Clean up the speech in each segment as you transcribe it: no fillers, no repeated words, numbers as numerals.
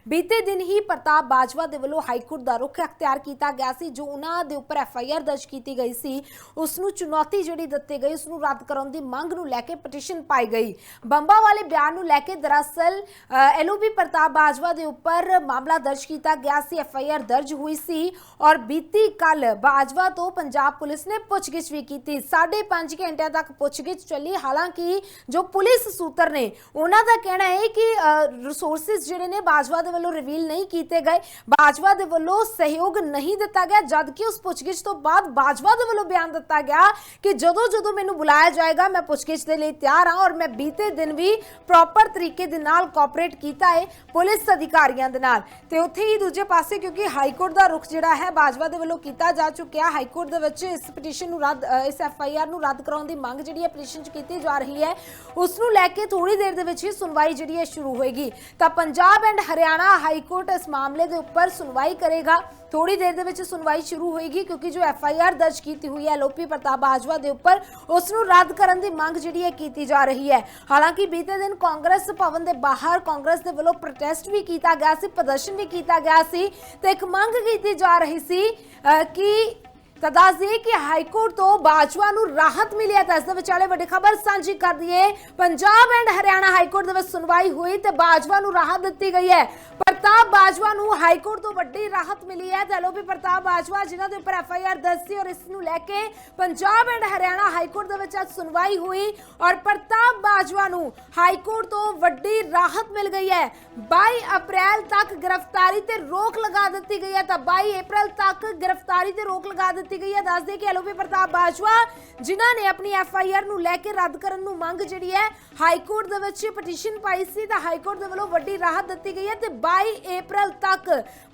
बीते दिन ही प्रताप बाजवा दे वल्लों हाईकोर्ट दा रुख अख्तियार किया गया सी। जो उन्हां दे उपर FIR दर्ज की गई सी उसनूं चुनौती जिहड़ी दित्ती गई, उसनूं रद्द कराउण दी मंग नूं लैके पटीशन पाई गई। बंबा वाले बयान नूं लैके दरअसल LOP प्रताप बाजवा दे उपर मामला दर्ज किया गया सी, FIR दर्ज हुई सी और बीती कल बाजवा तो पंजाब पुलिस ने पुछगिछ भी की। 5.5 घंटे तक पुछगिछ चली। हालांकि जो पुलिस सूत्र ने उन्हां दा कहना है कि रिसोर्सिस जिहड़े ने बाजवा दे वल्लों रिवील नहीं किए गए, बाजवा दे वल्लों सहयोग नहीं दिता गया, जबकि उस पुछगिछ तो बाद बाजवा दे वल्लों बयान दिता गया कि जदों जदों मैनूं बुलाया जाएगा मैं पुछगिछ दे लई तैयार हां और मैं बीते दिन भी प्रॉपर तरीके दे नाल कोऑपरेट कीता है पुलिस अधिकारियों दे नाल। ते उत्थे ही दूजे पासे क्योंकि हाईकोर्ट दा रुख जिहड़ा है बाजवा दे वल्लों कीता जा चुकिया, हाईकोर्ट दे विच इस पटीशन नूं रद्द इस FIR नूं रद्द कराउण दी मंग जिहड़ी है पटीशन च कीती जा रही है, उस नूं लैके थोड़ी देर दे विच ही सुनवाई जिहड़ी है शुरू होएगी। तां पंजाब एंड हरियाणा हाईकोर्ट इस मामले के उपर सुनवाई करेगा। थोड़ी देर दे विच सुनवाई शुरू होएगी क्योंकि जो FIR दर्ज की हुई है LOP प्रताप बाजवा के उपर उसनूं रद्द करन दी मंग जिहड़ी है कीती जा रही है। हालांकि बीते दिन कांग्रेस भवन के बाहर कांग्रेस के वल्लों प्रोटेस्ट भी किया गया सी, प्रदर्शन भी किया गया सी ते एक मंग की जा रही सी कि दस दिए कि हाईकोर्ट तो बाजवा नूं राहत मिली है। इस विचाले वड्डी खबर सांझी कर दिए। पंजाब एंड हरियाणा हाईकोर्ट दे विच सुनवाई हुई ते बाजवा नूं राहत दी गई है। प्रताप बाजवा नूं हाईकोर्ट तो वड्डी राहत मिली है। LOP प्रताप बाजवा जिन्हां दे उपर FIR दर्ज सी और इस नूं लैके पंजाब एंड हरियाणा हाईकोर्ट दे विच अज सुनवाई हुई और प्रताप बाजवा नूं हाईकोर्ट तो वड्डी राहत मिल गई है। 22 अप्रैल तक गिरफ्तारी ते रोक लगा दी गई है। 22 अप्रैल तक गिरफ्तारी ते रोक लगा दी गई है। दस दे कि LOP प्रताप बाजवा जिन्हां ने अपनी FIR नूं लैके रद्द करन नूं मंग जिहड़ी है हाईकोर्ट दे विच पटीशन पाई सी तां हाईकोर्ट दे वल्लों वड्डी राहत दी गई है ते 22 अप्रैल तक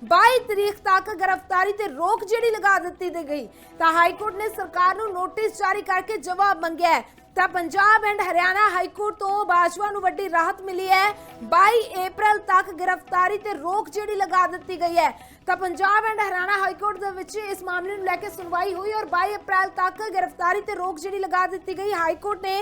22 तरीक तक गिरफ्तारी ते रोक जिहड़ी लगा दी गई। तां हाईकोर्ट ने सरकार नूं नोटिस जारी करके जवाब मंगिया है। पंजाब एंड हरियाणा हाईकोर्ट तो बाजवा नूं वड्डी राहत मिली है। 22 अप्रैल तक गिरफ्तारी ते रोक जिहड़ी लगा दी गई है। तो पंजाब एंड हरियाणा हाईकोर्ट दे विच इस मामले नूं लैके सुनवाई हुई और 22 अप्रैल तक गिरफ्तारी ते रोक जिहड़ी लगा दी गई। हाईकोर्ट ने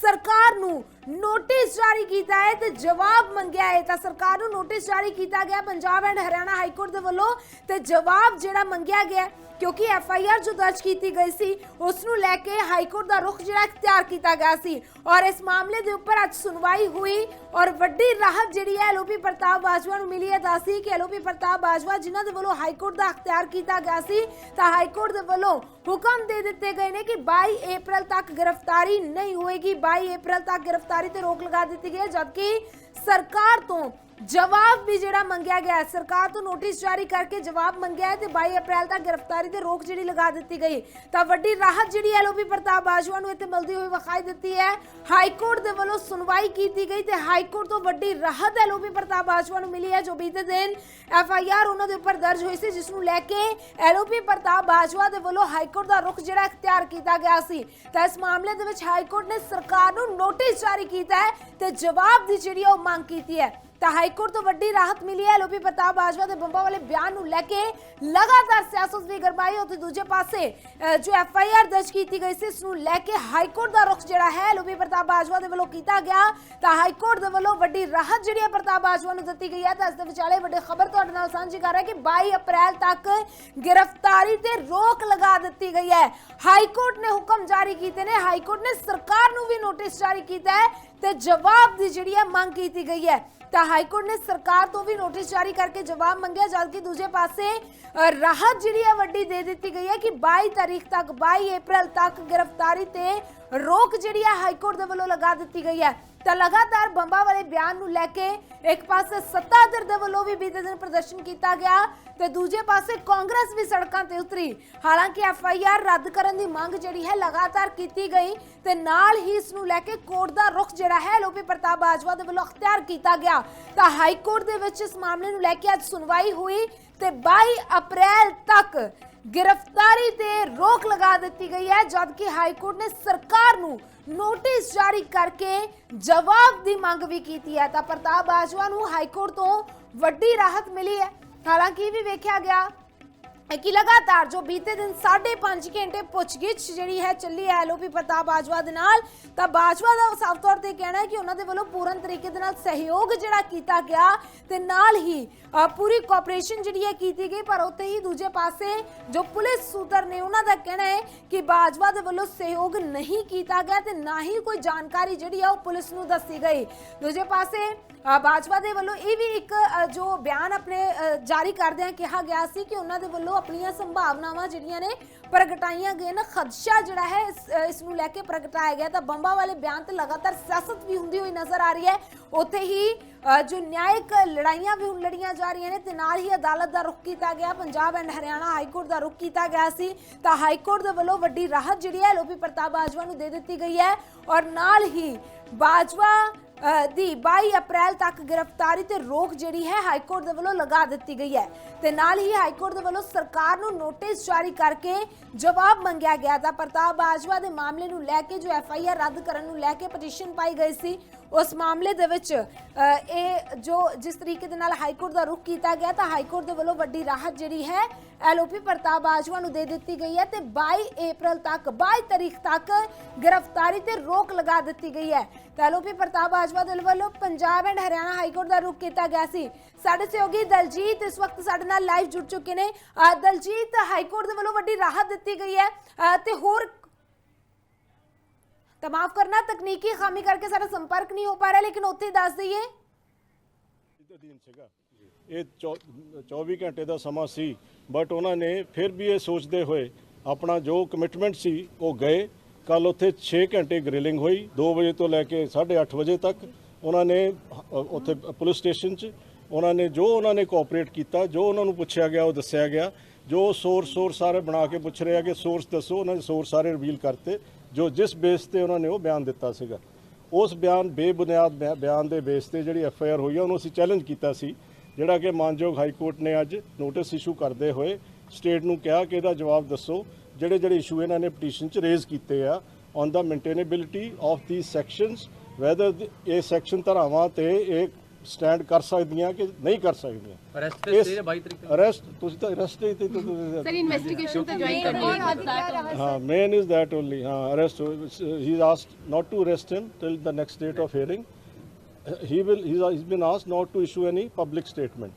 सरकार नूं नोटिस जारी किया है ते जवाब मंगिया है। तो सरकार नूं नोटिस जारी किया गया पंजाब एंड हरियाणा हाईकोर्ट दे वल्लों ते जवाब जिहड़ा मंगिया गया क्योंकि FIR जो दर्ज की गई सी उसनूं लैके हाईकोर्ट दा रुख जिहड़ा इख्तियार किया गया सी और इस मामले के उपर अज सुनवाई हुई और वड्डी राहत जिहड़ी है LOP प्रताप बाजवा नूं मिली है। दस्सी कि LOP प्रताप बाजवा जिन्हां दे वल्लों हाईकोर्ट दा इख्तियार किया गया सी तां हाईकोर्ट दे वल्लों हुक्म दे दिते गए ने कि 22 अप्रैल तक गिरफ्तारी नहीं होएगी। 22 अप्रैल तक गिरफ्तारी ते रोक लगा दी गई है, जबकि सरकार तो जवाब भी जिहड़ा मंगिया गया है, सरकार तो नोटिस जारी करके जवाब मंगिया है ते 22 अप्रैल तक गिरफ्तारी ते रोक जिहड़ी लगा दी गई। तां वड्डी राहत जिहड़ी LOP प्रताप बाजवा नूं इत्थे मिलदी होई विखाई दित्ती है। हाईकोर्ट दे वल्लों सुनवाई कीती गई ते हाईकोर्ट तो वड्डी राहत LOP प्रताप बाजवा नूं मिली है। जो बीते दिन FIR उन्हां दे उपर दर्ज होई सी जिस नूं लैके LOP प्रताप बाजवा दे वल्लों हाईकोर्ट दा रुख जिहड़ा इख्तियार किया गया सी। तां इस मामले दे विच हाईकोर्ट ने सरकार नूं नोटिस जारी कीता है ते जवाब दी जिहड़ी ओह मंग कीती है। तो हाईकोर्ट तो वड्डी राहत मिली है। LOP प्रताप बाजवा के बंबा वाले बयान नूं लैके लगातार सियासत भी गरमाई होती। दूजे पासे जो FIR दर्ज की गई सी इसनूं लैके हाईकोर्ट का रुख जिहड़ा है LOP प्रताप बाजवा के वल्लों कीता गया तो हाईकोर्ट के वल्लों वड्डी राहत जिहड़ी प्रताप बाजवा नूं दित्ती गई है। तो इस दे विचाले वड्डी खबर तुहाडे नाल सांझी कर रहा है कि 22 अप्रैल तक गिरफ्तारी ते रोक लगा दी गई है। हाईकोर्ट ने हुक्म जारी कीते ने, हाईकोर्ट ने सरकार नूं भी नोटिस जारी कीता है ते जवाब दी जिहड़ी है मंग कीती गई है। तो हाईकोर्ट ने सरकार तो भी नोटिस जारी करके जवाब मंगया, जबकि दूसरे पासे राहत जिहड़ी है वड्डी दे दी गई है कि 22 तारीख तक 22 अप्रैल तक गिरफ्तारी ते रोक जिहड़ी है हाईकोर्ट दे वल्लों लगा दी गई है। तो लगातार बंबा वाले बयान नूं लैके एक पासे सत्ताधर दे वल्लों भी बीते दिन प्रदर्शन किया गया तो दूजे पासे कांग्रेस भी सड़कों ते उतरी। हालांकि FIR रद्द करन दी मंग जिहड़ी है लगातार की गई ते नाल ही इस नूं लैके कोर्ट दा रुख जिहड़ा है LOP प्रताप बाजवा दे वल्लों अख्तियार किया गया। तो हाईकोर्ट दे विच इस मामले नूं लैके अज सुनवाई हुई ते 22 अप्रैल तक गिरफ्तारी ते रोक लगा दी गई है, जबकि हाईकोर्ट ने सरकार नूं नोटिस जारी करके जवाब दी मंग भी की है। तो प्रताप बाजवा नूं हाईकोर्ट तो वड्डी राहत मिली है। हालांकि भी वेख्या गया कि लगातार जो बीते दिन 5.5 घंटे पुछगिछ ਜਿਹੜੀ ਹੈ ਚੱਲੀ ਹੈ ਐਲਓਪੀ ਪ੍ਰਤਾਪ ਬਾਜਵਾ ਦੇ ਨਾਲ ਤਾਂ ਬਾਜਵਾ ਦਾ ਸਾਫ਼ ਤੌਰ ਤੇ ਕਹਿਣਾ ਹੈ ਕਿ ਉਹਨਾਂ ਦੇ ਵੱਲੋਂ ਪੂਰਨ ਤਰੀਕੇ ਦੇ ਨਾਲ ਸਹਿਯੋਗ ਜਿਹੜਾ ਕੀਤਾ ਗਿਆ ਤੇ ਨਾਲ ਹੀ ਪੂਰੀ ਕੋਆਪਰੇਸ਼ਨ ਜਿਹੜੀ ਹੈ ਕੀਤੀ ਗਈ। ਪਰ ਉੱਥੇ ਹੀ ਦੂਜੇ ਪਾਸੇ ਜੋ ਪੁਲਿਸ ਸੂਤਰ ਨੇ ਉਹਨਾਂ ਦਾ ਕਹਿਣਾ ਹੈ ਕਿ ਬਾਜਵਾ ਦੇ ਵੱਲੋਂ ਸਹਿਯੋਗ ਨਹੀਂ ਕੀਤਾ ਗਿਆ ਤੇ ਨਾ ਹੀ ਕੋਈ ਜਾਣਕਾਰੀ ਜਿਹੜੀ ਆ ਉਹ ਪੁਲਿਸ ਨੂੰ ਦੱਸੀ ਗਈ। ਦੂਜੇ ਪਾਸੇ ਬਾਜਵਾ ਦੇ ਵੱਲੋਂ ਇਹ ਵੀ ਇੱਕ ਜੋ ਬਿਆਨ ਆਪਣੇ ਜਾਰੀ ਕਰਦਿਆਂ ਕਿਹਾ ਗਿਆ ਸੀ ਕਿ ਉਹਨਾਂ ਦੇ ਵੱਲੋਂ ਆਪਣੀਆਂ ਸੰਭਾਵਨਾਵਾਂ ਜਿਹੜੀਆਂ ਨੇ ਪ੍ਰਗਟਾਈਆਂ ਗਈਆਂ ਨੇ, ਖਦਸ਼ਾ ਜਿਹੜਾ ਹੈ ਇਸ ਨੂੰ ਲੈ ਕੇ ਪ੍ਰਗਟਾਇਆ ਗਿਆ। ਤਾਂ ਬੰਬਾਂ ਵਾਲੇ ਬਿਆਨ ਤੇ ਲਗਾਤਾਰ ਸਿਆਸਤ ਵੀ ਹੁੰਦੀ ਹੋਈ ਨਜ਼ਰ ਆ ਰਹੀ ਹੈ। ਉੱਥੇ ਹੀ ਜੋ ਨਿਆਇਕ ਲੜਾਈਆਂ ਵੀ ਹੁਣ ਲੜੀਆਂ ਜਾ ਰਹੀਆਂ ਨੇ ਤੇ ਨਾਲ ਹੀ ਅਦਾਲਤ ਦਾ ਰੁਖ ਕੀਤਾ ਗਿਆ, ਪੰਜਾਬ ਐਂਡ ਹਰਿਆਣਾ ਹਾਈਕੋਰਟ ਦਾ ਰੁਖ ਕੀਤਾ ਗਿਆ ਸੀ। ਤਾਂ ਹਾਈਕੋਰਟ ਦੇ ਵੱਲੋਂ ਵੱਡੀ ਰਾਹਤ ਜਿਹੜੀ ਹੈ ਐਲਓਪੀ ਪ੍ਰਤਾਪ ਬਾਜਵਾ ਨੂੰ ਦੇ ਦਿੱਤੀ ਗਈ ਹੈ ਔਰ ਨਾਲ ਹੀ ਬਾਜਵਾ ਦੀ 22 ਅਪ੍ਰੈਲ ਤੱਕ ਗ੍ਰਿਫਤਾਰੀ ਤੇ ਰੋਕ ਜਿਹੜੀ ਹੈ ਹਾਈਕੋਰਟ ਦੇ ਵੱਲੋਂ ਲਗਾ ਦਿੱਤੀ ਗਈ ਹੈ ਤੇ ਨਾਲ ਹੀ ਹਾਈਕੋਰਟ ਦੇ ਵੱਲੋਂ ਸਰਕਾਰ ਨੂੰ ਨੋਟਿਸ ਜਾਰੀ ਕਰਕੇ ਜਵਾਬ ਮੰਗਿਆ ਗਿਆ। ਤਾਂ ਪ੍ਰਤਾਪ ਬਾਜਵਾ ਦੇ ਮਾਮਲੇ ਨੂੰ ਲੈ ਕੇ ਜੋ ਐਫਆਈਆਰ ਰੱਦ ਕਰਨ ਨੂੰ ਲੈ ਕੇ ਪਟੀਸ਼ਨ ਪਾਈ ਗਈ ਸੀ, ਉਸ ਮਾਮਲੇ ਦੇ ਵਿੱਚ ਇਹ ਜੋ ਜਿਸ ਤਰੀਕੇ ਦੇ ਨਾਲ ਹਾਈਕੋਰਟ ਦਾ ਰੁਖ ਕੀਤਾ ਗਿਆ ਤਾਂ ਹਾਈਕੋਰਟ ਦੇ ਵੱਲੋਂ ਵੱਡੀ ਰਾਹਤ ਜਿਹੜੀ ਹੈ ਐਲਓਪੀ ਪ੍ਰਤਾਪ ਬਾਜਵਾ ਨੂੰ ਦੇ ਦਿੱਤੀ ਗਈ ਹੈ ਤੇ 22 ਤਰੀਕ ਤੱਕ ਗ੍ਰਿਫਤਾਰੀ ਤੇ ਰੋਕ ਲਗਾ ਦਿੱਤੀ ਗਈ ਹੈ। ਤਾਂ ਐਲਓਪੀ ਪ੍ਰਤਾਪ ਬਾਜਵਾ ਦੇ ਵੱਲੋਂ ਪੰਜਾਬ ਐਂਡ ਹਰਿਆਣਾ ਹਾਈਕੋਰਟ ਦਾ ਰੁਖ ਕੀਤਾ ਗਿਆ ਸੀ। ਸਾਡੇ ਸਹਿਯੋਗੀ ਦਲਜੀਤ ਇਸ ਵਕਤ ਸਾਡੇ ਨਾਲ ਲਾਈਵ ਜੁੜ ਚੁੱਕੇ ਨੇ। ਦਲਜੀਤ, ਹਾਈਕੋਰਟ ਦੇ ਵੱਲੋਂ ਵੱਡੀ ਰਾਹਤ ਦਿੱਤੀ ਗਈ ਹੈ ਤੇ ਹੋਰ ਤਾਂ ਮਾਫ ਕਰਨਾ ਤਕਨੀਕੀ ਖਾਮੀ ਕਰਕੇ ਸਾਡਾ ਸੰਪਰਕ ਨਹੀਂ ਹੋ ਪਾ ਰਿਹਾ, ਲੇਕਿਨ ਉੱਥੇ ਦੱਸ ਦਈਏ ਇਹ 24 ਘੰਟੇ ਦਾ ਸਮਾਂ ਸੀ ਬਟ ਉਹਨਾਂ ਨੇ ਫਿਰ ਵੀ ਇਹ ਸੋਚਦੇ ਹੋਏ ਆਪਣਾ ਜੋ ਕਮਿਟਮੈਂਟ ਸੀ ਉਹ ਗਏ। ਕੱਲ ਉੱਥੇ 6 ਘੰਟੇ ਗ੍ਰਿਲਿੰਗ ਹੋਈ 2 ਵਜੇ ਤੋਂ ਲੈ ਕੇ 8:30 ਵਜੇ ਤੱਕ। ਉਹਨਾਂ ਨੇ ਉੱਥੇ ਪੁਲਿਸ ਸਟੇਸ਼ਨ 'ਚ ਉਹਨਾਂ ਨੇ ਕੋਆਪਰੇਟ ਕੀਤਾ, ਜੋ ਉਹਨਾਂ ਨੂੰ ਪੁੱਛਿਆ ਗਿਆ ਉਹ ਦੱਸਿਆ ਗਿਆ। ਜੋ ਸੋਰਸ ਸਾਰੇ ਬਣਾ ਕੇ ਪੁੱਛ ਰਹੇ ਆ ਕਿ ਸੋਰਸ ਦੱਸੋ, ਉਹਨਾਂ ਨੇ ਸੋਰਸ ਸਾਰੇ ਰਿਵੀਲ ਕਰਤੇ ਜੋ ਜਿਸ ਬੇਸ ਤੇ ਉਹਨਾਂ ਨੇ ਉਹ ਬਿਆਨ ਦਿੱਤਾ ਸੀਗਾ। ਉਸ ਬਿਆਨ ਬੇਬੁਨਿਆਦ ਬਿਆਨ ਦੇ ਬੇਸ ਤੇ ਜਿਹੜੀ ਐਫਆਈਆਰ ਹੋਈ ਆ ਉਹਨੂੰ ਅਸੀਂ ਚੈਲੰਜ ਕੀਤਾ ਸੀ, ਜਿਹੜਾ ਕਿ ਮਾਨਯੋਗ ਹਾਈ ਕੋਰਟ ਨੇ ਅੱਜ ਨੋਟਿਸ ਇਸ਼ੂ ਕਰਦੇ ਹੋਏ ਸਟੇਟ ਨੂੰ ਕਿਹਾ ਕਿ ਇਹਦਾ ਜਵਾਬ ਦੱਸੋ ਜਿਹੜੇ ਇਸ਼ੂ ਇਹਨਾਂ ਨੇ ਪਟੀਸ਼ਨ 'ਚ ਰੇਜ਼ ਕੀਤੇ ਆ on the maintainability of these sections, whether ਇਹ ਸੈਕਸ਼ਨ ਧਾਰਾਵਾਂ ਤੇ ਇਹ ਸਟੈਂਡ ਕਰ ਸਕਦੀਆਂ ਕਿ ਨਹੀਂ ਕਰ ਸਕਦੀਆਂ। ਅਰੈਸਟ ਤੁਸੀਂ ਤਾਂ ਅਰੈਸਟ ਹੀ ਸਰ ਇਨਵੈਸਟੀਗੇਸ਼ਨ ਤਾਂ ਜੁਆਇਨ ਕਰਨੀ ਹਾਂ ਮੇਨ ਇਜ਼ ਦੈਟ ਓਨਲੀ। ਹਾਂ arrest he is asked not to arrest him till the next date of hearing. he's been asked not to issue any public statement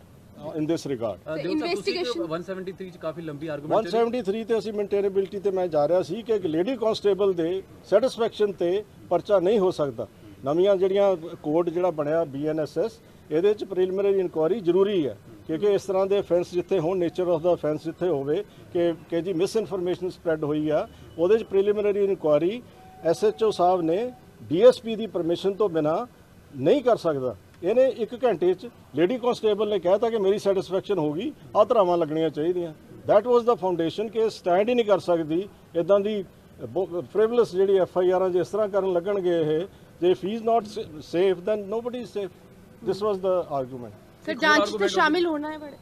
in this regard. Investigation 173 ਚ ਕਾਫੀ ਲੰਬੀ argument 173 ਤੇ ਅਸੀਂ ਮੇਨਟੇਨੇਬਿਲਿਟੀ ਤੇ ਮੈਂ ਜਾ ਰਿਹਾ ਸੀ ਕਿ ਇੱਕ ਲੇਡੀ ਕਾਂਸਟੇਬਲ ਦੇ ਸੈਟੀਸਫੈਕਸ਼ਨ ਤੇ ਪਰਚਾ ਨਹੀਂ ਹੋ ਸਕਦਾ। ਨਵੀਆਂ ਜਿਹੜੀਆਂ ਕੋਡ ਜਿਹੜਾ ਬਣਿਆ BNSS ਇਹਦੇ ਚ ਪ੍ਰੀਲਿਮਿਨਰੀ ਇਨਕੁਆਇਰੀ ਜ਼ਰੂਰੀ ਹੈ ਕਿਉਂਕਿ ਇਸ ਤਰ੍ਹਾਂ ਦੇ ਅਫੈਂਸ ਜਿੱਥੇ ਹੋਣ, ਨੇਚਰ ਆਫ ਦਾ ਅਫੈਂਸ ਜਿੱਥੇ ਹੋਵੇ ਕਿ ਜੀ ਮਿਸ ਇਨਫੋਰਮੇਸ਼ਨ ਸਪਰੈਡ ਹੋਈ ਆ, ਉਹਦੇ ਚ ਪ੍ਰੀਲਿਮਿਨਰੀ ਇਨਕੁਆਇਰੀ SHO ਸਾਹਿਬ ਨੇ DSP ਦੀ ਪਰਮਿਸ਼ਨ ਤੋਂ ਬਿਨਾ ਨਹੀਂ ਕਰ ਸਕਦਾ। ਇਹਨੇ 1 ਘੰਟੇ 'ਚ ਲੇਡੀ ਕਾਂਸਟੇਬਲ ਨੇ ਕਹਿਤਾ ਕਿ ਮੇਰੀ ਸੈਟੀਸਫੈਕਸ਼ਨ ਹੋ ਗਈ, ਆਹ ਧਾਰਾਵਾਂ ਲੱਗਣੀਆਂ ਚਾਹੀਦੀਆਂ। ਦੈਟ ਵਾਸ ਦਾ ਫਾਊਂਡੇਸ਼ਨ ਕਿ ਸਟੈਂਡ ਹੀ ਨਹੀਂ ਕਰ ਸਕਦੀ ਇਦਾਂ ਦੀ ਫ੍ਰਿਵਲਸ ਜਿਹੜੀ FIRਾਂ ਜਿਸ ਤਰ੍ਹਾਂ ਕਰਨ ਲੱਗਣਗੇ ਇਹ, ਜੇ ਫੀਸ not safe then nobody is safe. This was the argument. Sir ਜਾਂਚ ਤੇ ਸ਼ਾਮਿਲ ਹੋਣਾ ਹੈ ਬੜੇ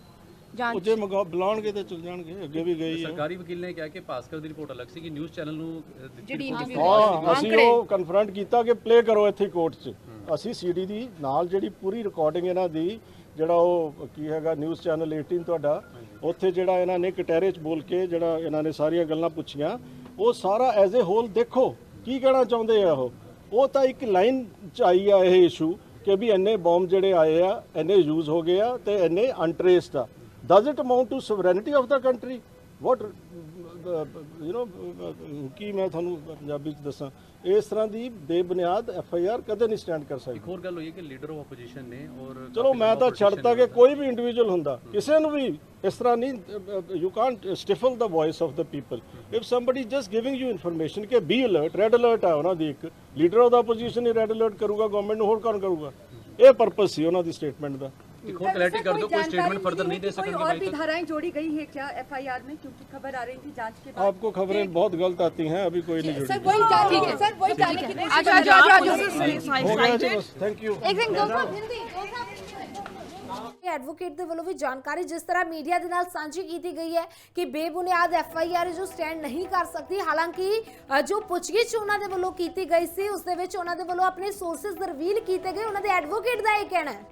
ਜਾਂਚ ਜੇ ਬੁਲਾਉਣਗੇ ਤੇ ਚਲ ਜਾਣਗੇ, ਅੱਗੇ ਵੀ ਗਈ ਹੈ। ਸਰਕਾਰੀ ਵਕੀਲ ਨੇ ਕਿਹਾ ਕਿ ਭਾਸਕਰ ਦੀ ਰਿਪੋਰਟ ਅਲੱਗ ਸੀ ਕਿ ਨਿਊਜ਼ ਚੈਨਲ ਨੂੰ ਜਿਹੜੀ ਹਾਂ ਅਸੀਂ ਉਹ ਕਨਫਰੰਟ ਕੀਤਾ ਕਿ ਪਲੇ ਕਰੋ ਇੱਥੇ ਕੋਰਟ 'ਚ। ਅਸੀਂ CD ਦੀ ਨਾਲ ਜਿਹੜੀ ਪੂਰੀ ਰਿਕਾਰਡਿੰਗ ਇਹਨਾਂ ਦੀ ਜਿਹੜਾ ਉਹ ਕੀ ਹੈਗਾ ਨਿਊਜ਼ ਚੈਨਲ 18 ਤੁਹਾਡਾ, ਉੱਥੇ ਜਿਹੜਾ ਇਹਨਾਂ ਨੇ ਕਟਹਿਰੇ 'ਚ ਬੋਲ ਕੇ ਜਿਹੜਾ ਇਹਨਾਂ ਨੇ ਸਾਰੀਆਂ ਗੱਲਾਂ ਪੁੱਛੀਆਂ, ਉਹ ਸਾਰਾ ਐਜ਼ ਏ ਹੋਲ ਦੇਖੋ ਕੀ ਕਹਿਣਾ ਚਾਹੁੰਦੇ ਆ ਉਹ ਤਾਂ ਇੱਕ ਲਾਈਨ 'ਚ ਆਈ ਆ ਇਹ ਇਸ਼ੂ ਕਿ ਵੀ ਇੰਨੇ ਬੰਬ ਜਿਹੜੇ ਆਏ ਆ ਇੰਨੇ ਯੂਜ਼ ਹੋ ਗਏ ਆ ਤੇ ਇੰਨੇ ਅਨਟ੍ਰੇਸਡ ਆ। Does it amount to sovereignty of the country? What ਕੀ ਮੈਂ ਤੁਹਾਨੂੰ ਪੰਜਾਬੀ ਚ ਦੱਸਾਂ, ਇਸ ਤਰ੍ਹਾਂ ਦੀ ਬੇਬੁਨਿਆਦ FIR ਕਦੇ ਨਹੀਂ ਸਟੈਂਡ ਕਰ ਸਕਦੀ। ਇੱਕ ਹੋਰ ਗੱਲ ਹੋਈ ਹੈ ਕਿ ਲੀਡਰ ਆਫ ਆਪੋਜੀਸ਼ਨ ਨੇ ਔਰ ਚਲੋ ਮੈਂ ਤਾਂ ਛੱਡਤਾ ਕਿ ਕੋਈ ਵੀ ਇੰਡੀਵਿਜੂਅਲ ਹੁੰਦਾ, ਕਿਸੇ ਨੂੰ ਵੀ ਇਸ ਤਰ੍ਹਾਂ ਨਹੀਂ, you can't stifle the voice of the people. If somebody just giving you information ਕਿ ਬੀ ਅਲਰਟ, ਰੈੱਡ ਅਲਰਟ ਆ ਉਹਨਾਂ ਦੀ, ਇੱਕ ਲੀਡਰ ਆਫ ਦਾ ਆਪੋਜੀਸ਼ਨ ਹੀ ਰੈੱਡ ਅਲਰਟ ਕਰੂਗਾ ਗਵਰਨਮੈਂਟ ਨੂੰ, ਹੋਰ ਕੌਣ ਕਰੂਗਾ? ਇਹ ਪਰਪਸ ਸੀ ਉਹਨਾਂ ਦੀ ਸਟੇਟਮੈਂਟ ਦਾ। एक और क्लैरिटी कर दो, कोई स्टेटमेंट फर्दर नहीं दे सकेंगे। और भी धाराएं जोड़ी गई है क्या FIR में, क्योंकि खबर आ रही थी जांच के बाद? आपको खबरें बहुत गलत आती हैं, अभी कोई नहीं जुड़ी। सर वही जाने की, सर वही जाने की। हो गया जी बस, थैंक यू। ਐਡਵੋਕੇਟ ਦੇ ਵੱਲੋਂ ਵੀ ਜਾਣਕਾਰੀ ਜਿਸ ਤਰ੍ਹਾਂ ਮੀਡੀਆ ਦੇ ਨਾਲ ਸਾਂਝੀ ਕੀਤੀ ਗਈ ਹੈ ਕਿ ਬੇਬੁਨਿਆਦ FIR ਜੋ ਸਟੈਂਡ ਨਹੀਂ ਕਰ ਸਕਦੀ, ਹਾਲਾਂਕਿ ਜੋ ਪੁੱਛਗਿੱਛ ਉਹਨਾਂ ਦੇ ਵੱਲੋਂ ਕੀਤੀ ਗਈ ਸੀ ਉਸ ਦੇ ਵਿੱਚ ਉਹਨਾਂ ਦੇ ਵੱਲੋਂ ਆਪਣੇ ਸੋਰਸਸ ਰਿਵੀਲ ਕੀਤੇ ਗਏ। ਉਹਨਾਂ ਦੇ ਐਡਵੋਕੇਟ ਦਾ ਇਹ ਕਹਿਣਾ ਹੈ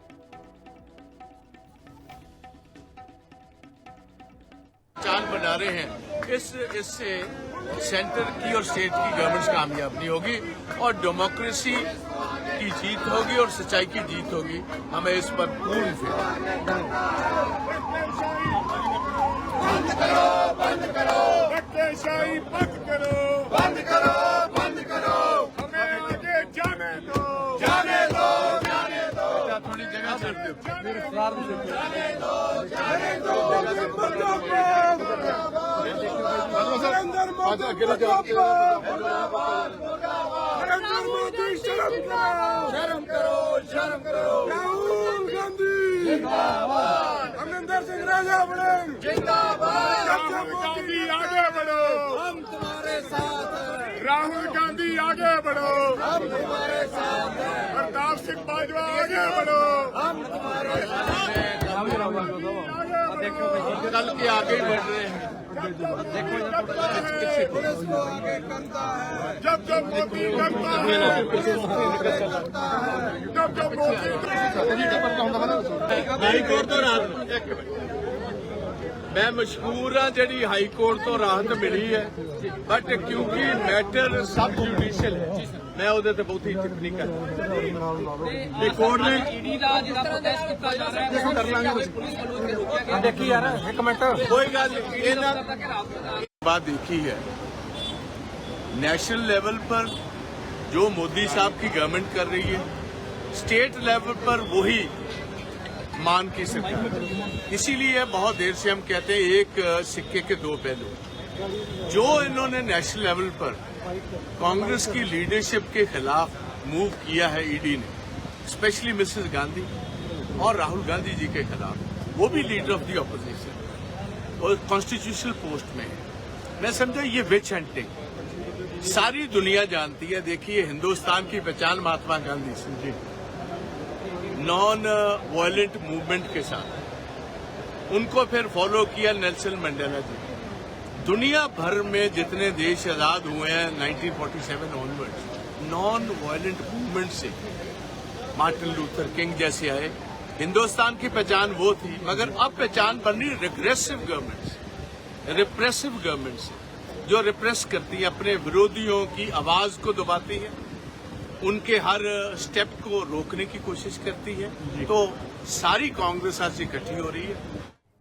बना रहे हैं, इससे सेंटर की और स्टेट की गवर्नमेंट्स कामयाब नहीं होगी और डेमोक्रेसी की जीत होगी और सच्चाई की जीत होगी। हमें इस पर पूर्ण धक्केशाही बंद करो, बंद करो, बंद करो, हमें आगे जाने दो, जाने दो, जाने दो, थोड़ी जगह छोड़ दो। जाने दो, जाने दो, नरेंद्र मोदी शर्म करो, शर्म करो, शर्म करो, राहुल गांधी जिंदाबाद, अमरिंदर सिंह राजा बड़े जिंदाबाद, राहुल गांधी आगे बढ़ो, हम तुम्हारे साथ हैं, राहुल गांधी आगे बढ़ो, हम तुम्हारे साथ हैं, प्रताप सिंह बाजवा आगे बढ़ो, हम तुम्हारे साथ हैं, कल के आगे बढ़ रहे हैं। पुलिस को आगे करता है, जब जब मोदी करता है, जब जब मोदी हाईकोर्ट तो राहत मैं मशहूर हाँ जी हाईकोर्ट तो राहत मिली है, बट क्योंकि मैटर सब जुडिशियल है मैं उहदे ते बहुती टिप्पणी कर कोर्ट ने देखी यार एक मिनट कोई गल बात देखी है। नेशनल लेवल पर जो मोदी साहब की गवर्नमेंट कर रही है, स्टेट लेवल पर वही मान की सरकार। इसीलिए बहुत देर से हम कहते हैं एक सिक्के के दो पहलू। जो इन्होंने नेशनल लेवल पर कांग्रेस की लीडरशिप के खिलाफ मूव किया है ईडी ने, स्पेशली मिसेस गांधी और राहुल गांधी जी के खिलाफ, वो भी लीडर ऑफ द ऑपोजिशन और कॉन्स्टिट्यूशनल पोस्ट में है। मैं समझा ये विच हंटिंग सारी दुनिया जानती है। देखिए हिंदुस्तान की पहचान महात्मा गांधी समझी नॉन वायलेंट मूवमेंट के साथ, उनको फिर फॉलो किया नेल्सन मंडेला जी। दुनिया भर में जितने देश आजाद हुए हैं 1947 ऑनवर्ड्स, नॉन वायलेंट मूवमेंट से मार्टिन लूथर किंग जैसे आए। हिंदुस्तान की पहचान वो थी, मगर अब पहचान बनी रिग्रेसिव गवर्नमेंट से, रिप्रेसिव गवर्नमेंट से, जो रिप्रेस करती है, अपने विरोधियों की आवाज को दबाती है, उनके हर स्टेप को रोकने की कोशिश करती है। तो सारी कांग्रेस आज इकट्ठी हो रही है।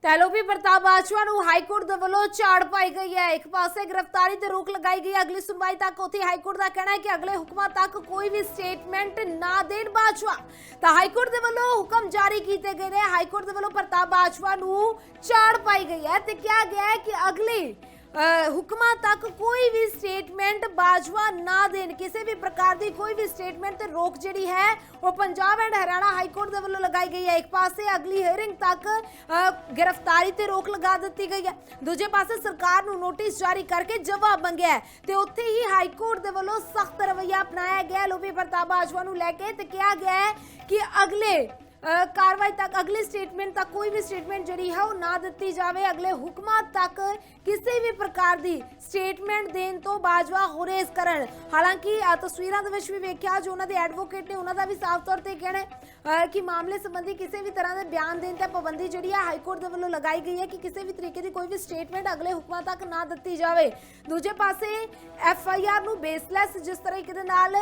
ਤੈਲੋਪੀ ਪ੍ਰਤਾਪ ਬਾਜਵਾ ਨੂੰ ਹਾਈਕੋਰਟ ਦੇ ਵੱਲੋਂ ਝਾੜ ਪਾਈ ਗਈ ਹੈ। ਇੱਕ ਪਾਸੇ ਗ੍ਰਿਫਤਾਰੀ ਤੇ ਰੋਕ ਲਗਾਈ ਗਈ ਹੈ ਅਗਲੀ ਸੁਣਵਾਈ ਤੱਕ। ਉੱਥੇ ਹਾਈਕੋਰਟ ਦਾ ਕਹਿਣਾ ਹੈ ਕਿ ਅਗਲੇ ਹੁਕਮਾਂ ਤੱਕ ਕੋਈ ਵੀ ਸਟੇਟਮੈਂਟ ਨਾ ਦੇਣ ਬਾਜਵਾ। ਤਾਂ ਹਾਈਕੋਰਟ ਦੇ ਵੱਲੋਂ ਹੁਕਮ ਜਾਰੀ ਕੀਤੇ ਗਏ ਨੇ। ਹਾਈਕੋਰਟ ਦੇ ਵੱਲੋਂ ਪ੍ਰਤਾਪ ਬਾਜਵਾ ਨੂੰ ਝਾੜ ਪਾਈ ਗਈ ਹੈ ਤੇ ਕਿਹਾ ਗਿਆ ਹੈ ਕਿ ਅਗਲੇ ਹੁਕਮਾਂ ਤੱਕ ਕੋਈ ਵੀ ਸਟੇਟਮੈਂਟ ਬਾਜਵਾ ਨਾ ਦੇਣ। ਕਿਸੇ ਵੀ ਪ੍ਰਕਾਰ ਦੀ ਕੋਈ ਵੀ ਸਟੇਟਮੈਂਟ ਤੇ ਰੋਕ ਜਿਹੜੀ ਹੈ ਉਹ ਪੰਜਾਬ ਐਂਡ ਹਰਿਆਣਾ ਹਾਈਕੋਰਟ ਦੇ ਵੱਲੋਂ ਲਗਾਈ ਗਈ ਹੈ। ਇੱਕ ਪਾਸੇ ਅਗਲੀ ਹੀਅਰਿੰਗ ਤੱਕ ਗ੍ਰਿਫਤਾਰੀ ਤੇ ਰੋਕ ਲਗਾ ਦਿੱਤੀ ਗਈ ਹੈ, ਦੂਜੇ ਪਾਸੇ ਸਰਕਾਰ ਨੂੰ ਨੋਟਿਸ ਜਾਰੀ ਕਰਕੇ ਜਵਾਬ ਮੰਗਿਆ ਹੈ ਤੇ ਉੱਥੇ ਹੀ ਹਾਈਕੋਰਟ ਦੇ ਵੱਲੋਂ ਸਖਤ ਰਵੱਈਆ ਅਪਣਾਇਆ ਗਿਆ ਲੋਪੀ ਪ੍ਰਤਾਪ ਬਾਜਵਾ ਨੂੰ ਲੈ ਕੇ ਤੇ ਕਿਹਾ ਗਿਆ ਹੈ ਕਿ ਅਗਲੇ कार्रवाई तक अगले स्टेटमेंट तक कोई भी स्टेटमेंट जी है वो ना दी जाए। अगले हुक्मां तक किसी भी प्रकार की स्टेटमेंट देने तो बाजवा गुरेज करन। हालांकि तस्वीरों भी वेख्या जो उन्होंने एडवोकेट ने उन्होंने भी साफ तौर पर कहना कि मामले संबंधी किसी भी तरह के बयान देने पर पाबंदी जी है हाईकोर्ट के वलों लगाई गई है कि किसी भी तरीके की कोई भी स्टेटमेंट अगले हुक्मां तक ना दी जाए। दूजे पासे FIR नूं बेसलैस जिस तरीके दे नाल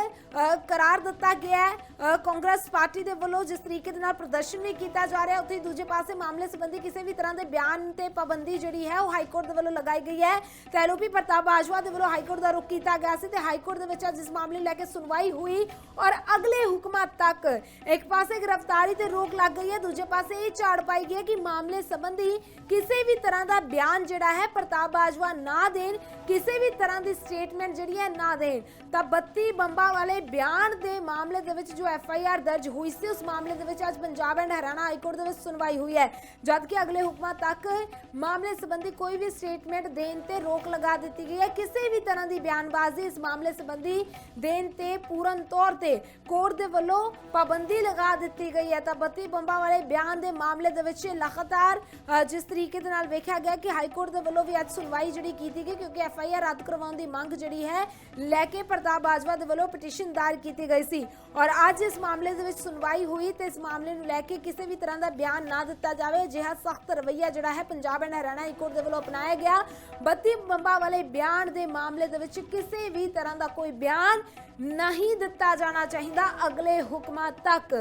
करार दिता गया है कांग्रेस पार्टी के वलों, जिस तरीके दे प्रदर्शन भी किया जा रहा है, उत्थे दूजे पासे मामले संबंधी किसी भी तरह के बयान ते पाबंदी जी है वो हाईकोर्ट के वलों लगाई गई है। तैलोपी प्रताप बाजवा के वलों हाईकोर्ट का रुख किया गया सी ते हाईकोर्ट दे विच अज इस मामले लैके सुनवाई हुई और अगले हुक्मां तक एक पासे गिरफ्तारी ते रोक लग गई है, दूजे पासे ये झाड़ पाई गई है कि मामले संबंधी किसी भी तरह का बयान जिहड़ा है प्रताप बाजवा ना देन, किसी भी तरह की स्टेटमेंट जिहड़ी है ना देन। तां 32 बंबां वाले बयान के मामले दे विच जो FIR दर्ज हुई सी उस मामले दे विच अज पंजाब एंड हरियाणा हाईकोर्ट दे विच सुनवाई हुई है, जबकि अगले हुक्मां तक मामले संबंधी कोई भी स्टेटमेंट देने ते रोक लगा दी गई है। किसी भी तरह की बयानबाजी इस मामले संबंधी देने ते पूर्ण तौर ते कोर्ट दे वल्लों पाबंदी लगा दी गई है। 32 बंबां वाले बयान के मामले दे विच लगातार जिस तरीके दे नाल वेख्या गया कि हाईकोर्ट दे वल्लों भी अज सुनवाई जिहड़ी कीती गई, क्योंकि FIR रद्द करवाउण दी मंग जिहड़ी है लैके प्रताप बाजवा दे वल्लों पटिशन दायर की गई सी और अज इस मामले दे विच सुनवाई हुई ते इस मामले ਮਾਮਲੇ ਨੂੰ ਲੈ ਕੇ ਕਿਸੇ ਵੀ ਤਰ੍ਹਾਂ ਦਾ ਬਿਆਨ ਨਾ ਦਿੱਤਾ ਜਾਵੇ। ਅਜਿਹਾ ਸਖਤ ਰਵੱਈਆ ਜਿਹੜਾ ਹੈ Punjab and Haryana high court ਦੇ ਵੱਲੋਂ ਅਪਣਾਇਆ ਗਿਆ। 32 ਬੰਬਾਂ ਵਾਲੇ ਬਿਆਨ ਦੇ ਮਾਮਲੇ ਦੇ ਵਿੱਚ ਕਿਸੇ ਵੀ ਤਰ੍ਹਾਂ ਦਾ ਕੋਈ ਬਿਆਨ ਨਹੀਂ ਦਿੱਤਾ ਜਾਣਾ ਚਾਹੀਦਾ ਅਗਲੇ ਹੁਕਮਾਂ ਤੱਕ।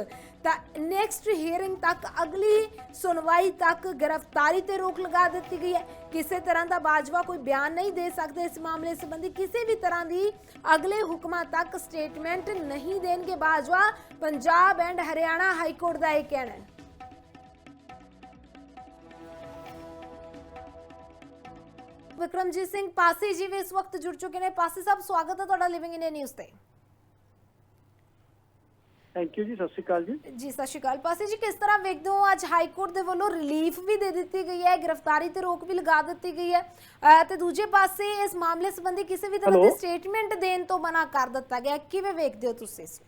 ਤਾਂ ਨੈਕਸਟ ਹੀਅਰਿੰਗ ਤੱਕ, ਅਗਲੀ ਸੁਣਵਾਈ ਤੱਕ ਗ੍ਰਿਫਤਾਰੀ ਤੇ ਰੋਕ ਲਗਾ ਦਿੱਤੀ ਗਈ ਹੈ। ਕਿਸੇ ਤਰ੍ਹਾਂ ਦਾ ਬਾਜਵਾ ਕੋਈ ਬਿਆਨ ਨਹੀਂ ਦੇ ਸਕਦੇ ਇਸ ਮਾਮਲੇ ਸੰਬੰਧੀ। ਕਿਸੇ ਵੀ ਤਰ੍ਹਾਂ ਦੀ ਅਗਲੇ ਹੁਕਮਾਂ ਤੱਕ ਸਟੇਟਮੈਂਟ ਨਹੀਂ ਦੇਣਗੇ Bajwa. Punjab and Haryana high court ਦਾ ਇਹ ਕਹਿਣਾ ਹੈ। ਵਿਕਰਮਜੀਤ ਸਿੰਘ ਪਾਸੀ ਜੀ ਵੀ ਇਸ ਵਕਤ ਜੁੜ ਚੁੱਕੇ ਨੇ। ਪਾਸੀ ਸਾਹਿਬ, ਸਵਾਗਤ ਹੈ ਤੁਹਾਡਾ ਲਿਵਿੰਗ ਇੰਡੀਆ ਨਿਊਜ਼ ਤੇ। ਥੈਂਕ ਯੂ ਜੀ, ਸਤਿ ਸ਼੍ਰੀ ਅਕਾਲ ਜੀ। ਜੀ ਸਤਿ ਸ਼੍ਰੀ ਅਕਾਲ। ਪਾਸੀ ਜੀ, ਕਿਸ ਤਰ੍ਹਾਂ ਵੇਖਦੇ ਹੋ ਅੱਜ ਹਾਈ ਕੋਰਟ ਦੇ ਵੱਲੋਂ ਰਿਲੀਫ ਵੀ ਦੇ ਦਿੱਤੀ ਗਈ ਹੈ, ਗ੍ਰਿਫਤਾਰੀ ਤੇ ਰੋਕ ਵੀ ਲਗਾ ਦਿੱਤੀ ਗਈ ਹੈ, ਤੇ ਦੂਜੇ ਪਾਸੇ ਇਸ ਮਾਮਲੇ ਸੰਬੰਧੀ ਕਿਸੇ ਵੀ ਤਰ੍ਹਾਂ ਦੀ ਸਟੇਟਮੈਂਟ ਦੇਣ ਤੋਂ ਮਨਾ ਕਰ ਦਿੱਤਾ ਗਿਆ। ਕਿਵੇਂ ਵੇਖਦੇ ਹੋ ਤੁਸੀਂ ਇਸ ਨੂੰ?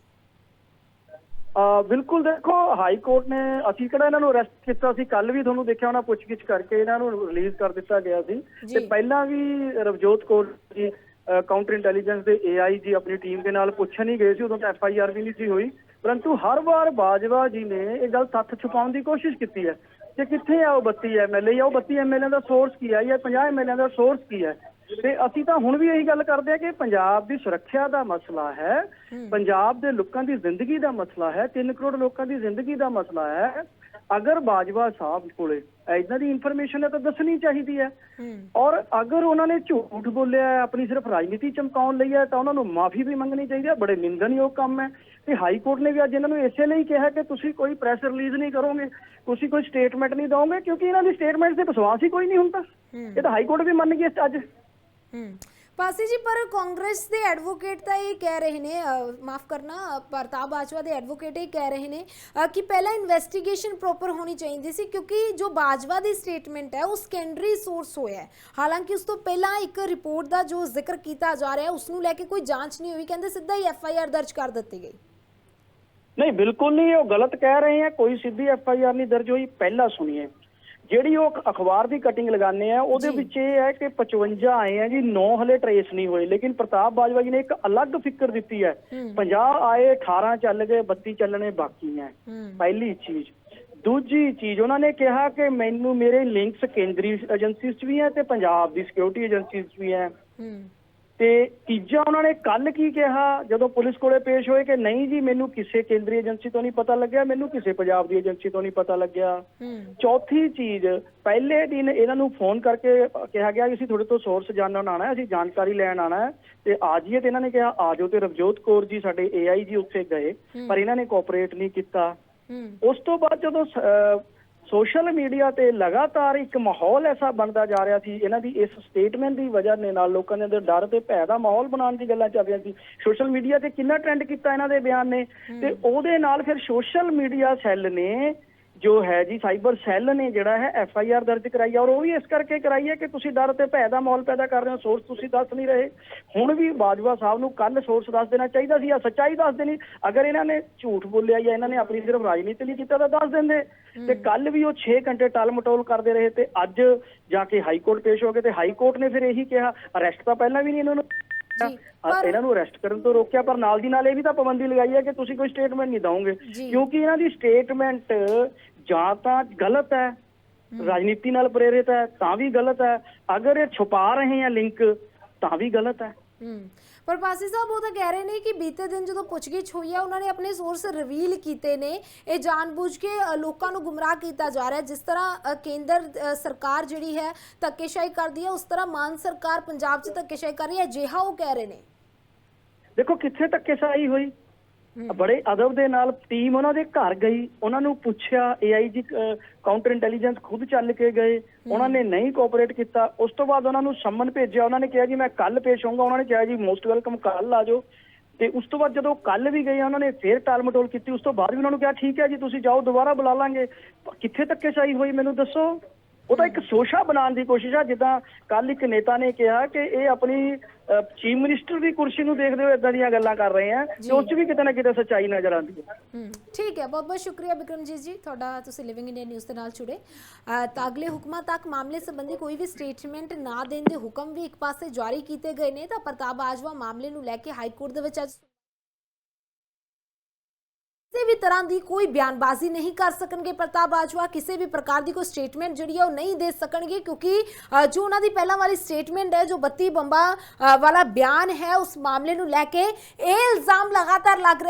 ਬਿਲਕੁਲ, ਦੇਖੋ ਹਾਈ ਕੋਰਟ ਨੇ, ਅਸੀਂ ਕਿਹੜਾ ਇਹਨਾਂ ਨੂੰ ਅਰੈਸਟ ਕੀਤਾ ਸੀ, ਕੱਲ ਵੀ ਤੁਹਾਨੂੰ ਦੇਖਿਆ ਉਹਨਾਂ ਪੁੱਛਗਿੱਛ ਕਰਕੇ ਇਹਨਾਂ ਨੂੰ ਰਿਲੀਜ਼ ਕਰ ਦਿੱਤਾ ਗਿਆ ਸੀ। ਤੇ ਪਹਿਲਾਂ ਵੀ ਰਵਜੋਤ ਕੌਰ ਜੀ ਕਾਊਂਟਰ ਇੰਟੈਲੀਜੈਂਸ ਦੇ AIG ਆਪਣੀ ਟੀਮ ਦੇ ਨਾਲ ਪੁੱਛਣ ਹੀ ਗਏ ਸੀ, ਉਦੋਂ ਤਾਂ FIR ਵੀ ਨਹੀਂ ਸੀ ਹੋਈ। ਪਰੰਤੂ ਹਰ ਵਾਰ ਬਾਜਵਾ ਜੀ ਨੇ ਇਹ ਗੱਲ ਤੱਥ ਛੁਪਾਉਣ ਦੀ ਕੋਸ਼ਿਸ਼ ਕੀਤੀ ਹੈ ਕਿ ਕਿੱਥੇ ਆ ਉਹ 32 MLA ਜਾਂ ਉਹ 32 MLA ਦਾ ਸੋਰਸ ਕੀ ਹੈ ਜਾਂ 50 MLA ਦਾ ਸੋਰਸ ਕੀ ਹੈ। ਤੇ ਅਸੀਂ ਤਾਂ ਹੁਣ ਵੀ ਇਹੀ ਗੱਲ ਕਰਦੇ ਆ ਕਿ ਪੰਜਾਬ ਦੀ ਸੁਰੱਖਿਆ ਦਾ ਮਸਲਾ ਹੈ, ਪੰਜਾਬ ਦੇ ਲੋਕਾਂ ਦੀ ਜ਼ਿੰਦਗੀ ਦਾ ਮਸਲਾ ਹੈ, 3 ਕਰੋੜ ਲੋਕਾਂ ਦੀ ਜ਼ਿੰਦਗੀ ਦਾ ਮਸਲਾ ਹੈ। ਅਗਰ ਬਾਜਵਾ ਸਾਹਿਬ ਕੋਲੇ ਇਦਾਂ ਦੀ ਇਨਫੋਰਮੇਸ਼ਨ ਹੈ ਤਾਂ ਦੱਸਣੀ ਚਾਹੀਦੀ ਹੈ। ਔਰ ਅਗਰ ਉਹਨਾਂ ਨੇ ਝੂਠ ਬੋਲਿਆ ਹੈ, ਆਪਣੀ ਸਿਰਫ ਰਾਜਨੀਤੀ ਚਮਕਾਉਣ ਲਈ ਹੈ, ਤਾਂ ਉਹਨਾਂ ਨੂੰ ਮਾਫੀ ਵੀ ਮੰਗਣੀ ਚਾਹੀਦੀ ਹੈ। ਬੜੇ ਨਿੰਦਣਯੋਗ ਕੰਮ ਹੈ। ਤੇ ਹਾਈ ਕੋਰਟ ਨੇ ਵੀ ਅੱਜ ਇਹਨਾਂ ਨੂੰ ਇਸੇ ਲਈ ਕਿਹਾ ਕਿ ਤੁਸੀਂ ਕੋਈ ਪ੍ਰੈਸ ਰਿਲੀਜ਼ ਨਹੀਂ ਕਰੋਗੇ, ਤੁਸੀਂ ਕੋਈ ਸਟੇਟਮੈਂਟ ਨਹੀਂ ਦੋਗੇ, ਕਿਉਂਕਿ ਇਹਨਾਂ ਦੀ ਸਟੇਟਮੈਂਟ ਤੇ ਵਿਸ਼ਵਾਸ ਹੀ ਕੋਈ ਨਹੀਂ ਹੁੰਦਾ। ਇਹ ਤਾਂ ਹਾਈ ਕੋਰਟ ਵੀ ਮੰਨ ਗਈ ਅੱਜ। ਪਾਸੀ ਜੀ, ਪਰ ਕਾਂਗਰਸ ਦੇ ਐਡਵੋਕੇਟ ਤਾਂ ਇਹ ਕਹਿ ਰਹੇ ਨੇ, ਮਾਫ ਕਰਨਾ, ਪ੍ਰਤਾਪ ਬਾਜਵਾ ਦੇ ਐਡਵੋਕੇਟ ਇਹ ਕਹਿ ਰਹੇ ਨੇ ਕਿ ਪਹਿਲਾਂ ਇਨਵੈਸਟੀਗੇਸ਼ਨ ਪ੍ਰੋਪਰ ਹੋਣੀ ਚਾਹੀਦੀ ਸੀ, ਕਿਉਂਕਿ ਜੋ ਬਾਜਵਾ ਦੀ ਸਟੇਟਮੈਂਟ ਹੈ ਉਹ ਸੈਕੰਡਰੀ ਸੋਰਸ ਹੋਇਆ ਹੈ। ਹਾਲਾਂਕਿ ਉਸ ਤੋਂ ਪਹਿਲਾਂ ਇੱਕ ਰਿਪੋਰਟ ਦਾ ਜੋ ਜ਼ਿਕਰ ਕੀਤਾ ਜਾ ਰਿਹਾ ਉਸ ਨੂੰ ਲੈ ਕੇ ਕੋਈ ਜਾਂਚ ਨਹੀਂ ਹੋਈ, ਕਹਿੰਦੇ ਸਿੱਧਾ ਹੀ FIR ਦਰਜ ਕਰ ਦਿੱਤੀ ਗਈ। ਨਹੀਂ, ਬਿਲਕੁਲ ਨਹੀਂ, ਉਹ ਗਲਤ ਕਹਿ ਰਹੇ ਆ। ਕੋਈ ਸਿੱਧੀ FIR ਨਹੀਂ ਦਰਜ ਹੋਈ। ਪਹਿਲਾਂ ਸੁਣੀਏ, ਜਿਹੜੀ ਉਹ ਅਖਬਾਰ ਦੀ ਕਟਿੰਗ ਲਗਾਉਂਦੇ ਆ ਉਹਦੇ ਵਿੱਚ ਇਹ ਹੈ ਕਿ 55 ਆਏ ਆ ਜੀ, 9 ਹਲੇ ਟਰੇਸ ਨਹੀਂ ਹੋਏ। ਲੇਕਿਨ ਪ੍ਰਤਾਪ ਬਾਜਵਾ ਜੀ ਨੇ ਇੱਕ ਅਲੱਗ ਫਿਕਰ ਦਿੱਤੀ ਹੈ, 50 ਆਏ, 18 ਚੱਲ ਗਏ, 32 ਚੱਲਣੇ ਬਾਕੀ ਹੈ। ਪਹਿਲੀ ਚੀਜ਼। ਦੂਜੀ ਚੀਜ਼, ਉਹਨਾਂ ਨੇ ਕਿਹਾ ਕਿ ਮੈਨੂੰ ਮੇਰੇ ਲਿੰਕਸ ਕੇਂਦਰੀ ਏਜੰਸੀ 'ਚ ਵੀ ਹੈ ਤੇ ਪੰਜਾਬ ਦੀ ਸਿਕਿਉਰਿਟੀ ਏਜੰਸੀ 'ਚ ਵੀ ਹੈ। ਤੇ ਤੀਜਾ, ਉਹਨਾਂ ਨੇ ਕੱਲ ਕੀ ਕਿਹਾ ਜਦੋਂ ਪੁਲਿਸ ਕੋਲੇ ਪੇਸ਼ ਹੋਏ ਕਿ ਨਹੀਂ ਜੀ ਮੈਨੂੰ ਕਿਸੇ ਕੇਂਦਰੀ ਏਜੰਸੀ ਤੋਂ ਨਹੀਂ ਪਤਾ ਲੱਗਿਆ, ਮੈਨੂੰ ਕਿਸੇ ਪੰਜਾਬ ਦੀ ਏਜੰਸੀ ਤੋਂ ਨਹੀਂ ਪਤਾ ਲੱਗਿਆ। ਚੌਥੀ ਚੀਜ਼, ਪਹਿਲੇ ਦਿਨ ਇਹਨਾਂ ਨੂੰ ਫੋਨ ਕਰਕੇ ਕਿਹਾ ਗਿਆ ਕਿ ਅਸੀਂ ਤੁਹਾਡੇ ਤੋਂ ਸੋਰਸ ਜਾਣਨ ਆਉਣਾ ਹੈ, ਅਸੀਂ ਜਾਣਕਾਰੀ ਲੈਣ ਆਉਣਾ ਹੈ ਤੇ ਆ ਜਾਈਏ। ਤੇ ਇਹਨਾਂ ਨੇ ਕਿਹਾ ਆ ਜਾਓ। ਤੇ ਰਵਜੋਤ ਕੌਰ ਜੀ ਸਾਡੇ AIG ਉੱਥੇ ਗਏ, ਪਰ ਇਹਨਾਂ ਨੇ ਕੋਆਪਰੇਟ ਨਹੀਂ ਕੀਤਾ। ਉਸ ਤੋਂ ਬਾਅਦ ਜਦੋਂ ਸੋਸ਼ਲ ਮੀਡੀਆ ਤੇ ਲਗਾਤਾਰ ਇੱਕ ਮਾਹੌਲ ਐਸਾ ਬਣਦਾ ਜਾ ਰਿਹਾ ਸੀ, ਇਹਨਾਂ ਦੀ ਇਸ ਸਟੇਟਮੈਂਟ ਦੀ ਵਜ੍ਹਾ ਦੇ ਨਾਲ ਲੋਕਾਂ ਦੇ ਅੰਦਰ ਡਰ ਤੇ ਭੈ ਦਾ ਮਾਹੌਲ ਬਣਾਉਣ ਦੀ ਗੱਲਾਂ ਚੱਲ ਰਹੀਆਂ ਸੀ। ਸੋਸ਼ਲ ਮੀਡੀਆ ਤੇ ਕਿੰਨਾ ਟ੍ਰੈਂਡ ਕੀਤਾ ਇਹਨਾਂ ਦੇ ਬਿਆਨ ਨੇ, ਤੇ ਉਹਦੇ ਨਾਲ ਫਿਰ ਸੋਸ਼ਲ ਮੀਡੀਆ ਸੈੱਲ ਨੇ ਜੋ ਹੈ ਜੀ, ਸਾਈਬਰ ਸੈੱਲ ਨੇ ਜਿਹੜਾ ਹੈ FIR ਦਰਜ ਕਰਾਈ ਹੈ। ਔਰ ਉਹ ਵੀ ਇਸ ਕਰਕੇ ਕਰਾਈ ਹੈ ਕਿ ਤੁਸੀਂ ਡਰ ਤੇ ਭੈ ਦਾ ਮਾਹੌਲ ਪੈਦਾ ਕਰ ਰਹੇ ਹੋ, ਸੋਰਸ ਤੁਸੀਂ ਦੱਸ ਨਹੀਂ ਰਹੇ। ਹੁਣ ਵੀ ਬਾਜਵਾ ਸਾਹਿਬ ਨੂੰ ਕੱਲ ਸੋਰਸ ਦੱਸ ਦੇਣਾ ਚਾਹੀਦਾ ਸੀ ਜਾਂ ਸੱਚਾਈ ਦੱਸ ਦੇਣੀ। ਅਗਰ ਇਹਨਾਂ ਨੇ ਝੂਠ ਬੋਲਿਆ ਜਾਂ ਇਹਨਾਂ ਨੇ ਆਪਣੀ ਸਿਰਫ ਰਾਜਨੀਤੀ ਲਈ ਕੀਤਾ ਤਾਂ ਦੱਸ ਦਿੰਦੇ। ਤੇ ਕੱਲ ਵੀ ਉਹ 6 ਘੰਟੇ ਟਲ ਮਟੋਲ ਕਰਦੇ ਰਹੇ ਤੇ ਅੱਜ ਜਾ ਕੇ ਹਾਈ ਕੋਰਟ ਪੇਸ਼ ਹੋ ਗਏ। ਤੇ ਹਾਈ ਕੋਰਟ ਨੇ ਫਿਰ ਇਹੀ ਕਿਹਾ, ਅਰੈਸਟ ਤਾਂ ਪਹਿਲਾਂ ਵੀ ਨਹੀਂ ਇਹਨਾਂ ਨੂੰ ਇਹਨਾਂ ਨੂੰ ਅਰੈਸਟ ਕਰਨ ਤੋਂ ਰੋਕਿਆ, ਪਰ ਨਾਲ ਦੀ ਨਾਲ ਇਹ ਵੀ ਤਾਂ ਪਾਬੰਦੀ ਲਗਾਈ ਹੈ ਕਿ ਤੁਸੀਂ ਕੋਈ ਸਟੇਟਮੈਂਟ ਨਹੀਂ ਦਓਗੇ, ਕਿਉਂਕਿ ਇਹਨਾਂ ਦੀ ਸਟੇਟਮੈਂਟ ਜਾਂ ਤਾਂ ਗਲਤ ਹੈ, ਰਾਜਨੀਤੀ ਨਾਲ ਪ੍ਰੇਰਿਤ ਹੈ ਤਾਂ ਵੀ ਗਲਤ ਹੈ, ਅਗਰ ਇਹ ਛੁਪਾ ਰਹੇ ਆ ਲਿੰਕ ਤਾਂ ਵੀ ਗਲਤ ਹੈ। ਪਰ ਪਾਸੀ ਸਾਹਿਬ ਉਹ ਤਾਂ ਕਹਿ ਰਹੇ ਨੇ ਕਿ ਬੀਤੇ ਦਿਨ ਜਦੋਂ ਪੁੱਛਗਿੱਛ ਹੋਈ ਹੈ ਉਹਨਾਂ ਨੇ ਆਪਣੇ ਸੋਰਸ ਰਿਵੀਲ ਕੀਤੇ ਨੇ। ਇਹ ਜਾਣਬੁੱਝ ਕੇ ਲੋਕਾਂ ਨੂੰ ਗੁੰਮਰਾਹ ਕੀਤਾ ਜਾ ਰਿਹਾ। ਜਿਸ ਤਰ੍ਹਾਂ ਕੇਂਦਰ ਸਰਕਾਰ ਜਿਹੜੀ ਹੈ ਧੱਕੇਸ਼ਾਹੀ ਕਰਦੀ ਹੈ, ਉਸ ਤਰ੍ਹਾਂ ਮਾਨ ਸਰਕਾਰ ਪੰਜਾਬ 'ਚ ਧੱਕੇਸ਼ਾਹੀ ਕਰ ਰਹੀ ਹੈ, ਅਜਿਹਾ ਉਹ ਕਹਿ ਰਹੇ ਨੇ। ਦੇਖੋ ਕਿੱਥੇ ਧੱਕੇਸ਼ਾਹੀ ਹੋਈ, ਬੜੇ ਅਦਬ ਦੇ ਨਾਲ ਟੀਮ ਉਹਨਾਂ ਦੇ ਘਰ ਗਈ, ਉਹਨਾਂ ਨੂੰ ਪੁੱਛਿਆ, AIG ਕਾਊਂਟਰ ਇੰਟੈਲੀਜੈਂਸ ਖੁਦ ਚੱਲ ਕੇ ਗਏ, ਉਹਨਾਂ ਨੇ ਨਹੀਂ ਕੋਆਪਰੇਟ ਕੀਤਾ। ਉਸ ਤੋਂ ਬਾਅਦ ਉਹਨਾਂ ਨੂੰ ਸੰਮਨ ਭੇਜਿਆ, ਉਹਨਾਂ ਨੇ ਕਿਹਾ ਜੀ ਮੈਂ ਕੱਲ ਪੇਸ਼ ਹੋਊਂਗਾ, ਉਹਨਾਂ ਨੇ ਕਿਹਾ ਜੀ ਮੋਸਟ ਵੈਲਕਮ, ਕੱਲ ਆ ਜਾਓ। ਤੇ ਉਸ ਤੋਂ ਬਾਅਦ ਜਦੋਂ ਕੱਲ ਵੀ ਗਏ ਉਹਨਾਂ ਨੇ ਫੇਰ ਟਾਲ ਮਟੋਲ ਕੀਤੀ। ਉਸ ਤੋਂ ਬਾਅਦ ਵੀ ਉਹਨਾਂ ਨੂੰ ਕਿਹਾ ਠੀਕ ਹੈ ਜੀ ਤੁਸੀਂ ਜਾਓ, ਦੁਬਾਰਾ ਬੁਲਾ ਲਾਂਗੇ। ਕਿੱਥੇ ਧੱਕੇਸ਼ਾਹੀ ਹੋਈ ਮੈਨੂੰ ਦੱਸੋ। ਉਹ ਤਾਂ ਇੱਕ ਸੋਸ਼ਾ ਬਣਾਉਣ ਦੀ ਕੋਸ਼ਿਸ਼ ਆ, ਜਿੱਦਾਂ ਕੱਲ ਇੱਕ ਨੇਤਾ ਨੇ ਕਿਹਾ ਕਿ ਇਹ ਆਪਣੀ ਚੀਫ ਮਿਨਿਸਟਰ ਦੀ ਕੁਰਸੀ ਨੂੰ ਦੇਖਦੇ ਹੋਏ ਇਦਾਂ ਦੀਆਂ ਗੱਲਾਂ ਕਰ ਰਹੇ ਆ, ਤੇ ਉਸ 'ਚ ਵੀ ਕਿਤੇ ਨਾ ਕਿਤੇ ਸੱਚਾਈ ਨਜ਼ਰ ਆਉਂਦੀ ਹੈ। ਠੀਕ ਹੈ, ਬਹੁਤ ਬਹੁਤ ਸ਼ੁਕਰੀਆ ਬਿਕਰਮਜੀਤ ਜੀ ਤੁਹਾਡਾ, ਤੁਸੀਂ ਲਿਵਿੰਗ ਇੰਡੀਆ ਨਿਊਜ਼ ਦੇ ਨਾਲ ਜੁੜੇ। ਤਾਂ ਅਗਲੇ ਹੁਕਮਾਂ ਤੱਕ ਮਾਮਲੇ ਸੰਬੰਧੀ ਕੋਈ ਵੀ ਸਟੇਟਮੈਂਟ ਨਾ ਦੇਣ ਦੇ ਹੁਕਮ ਵੀ ਇੱਕ ਪਾਸੇ ਜਾਰੀ ਕੀਤੇ ਗਏ ਨੇ। ਤਾਂ ਪ੍ਰਤਾਪ ਬਾਜਵਾ ਮਾਮਲੇ ਨੂੰ ਲੈ ਕੇ ਹਾਈ ਕੋਰਟ ਦੇ ਵਿੱਚ ਅੱਜ ਕਿਸੇ ਵੀ भी तरह की कोई बयानबाजी नहीं कर सकणगे प्रताप बाजवा, किसी भी प्रकार की कोई स्टेटमेंट जिहड़ी है वो नहीं दे सकणगे, क्योंकि जो उन्होंने पहला वाली स्टेटमेंट है, जो 32 ਬੰਬਾਂ वाला बयान है, उस मामले नूं लैके ਇਹ इल्जाम लगातार लग रहे